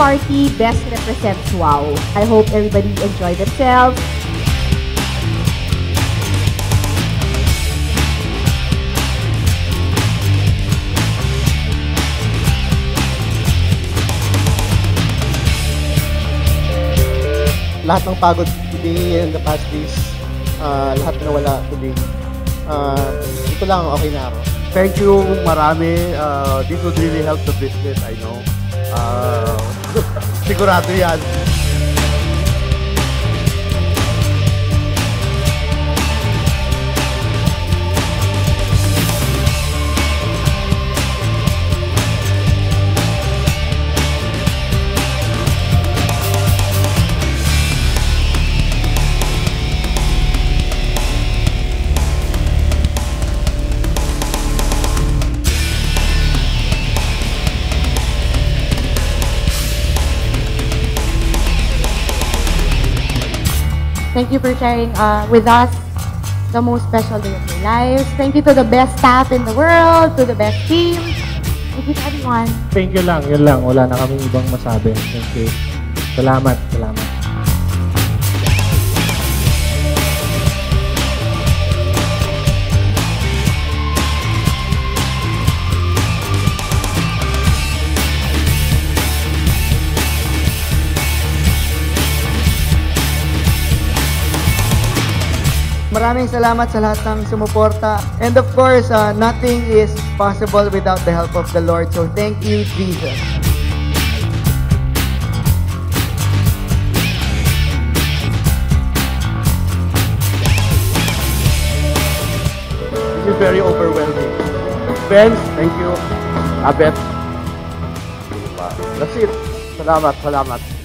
party best represents WOW. I hope everybody enjoy themselves. Lahat ng pagod today and the past days, lahat na wala today. Ito lang, okay na ako. Thank you, marami. This would really help the business, I know. Sigurado yan. Thank you for sharing with us the most special day of your lives. Thank you to the best staff in the world, to the best team. Thank you to everyone. Thank you lang, yun lang. Wala na kaming ibang masabi. Thank you. Salamat, salamat. Maraming salamat sa lahat ng sumuporta. And of course, nothing is possible without the help of the Lord. So thank you, Jesus. This is very overwhelming. Friends, thank you. Abet. That's it. Salamat, salamat.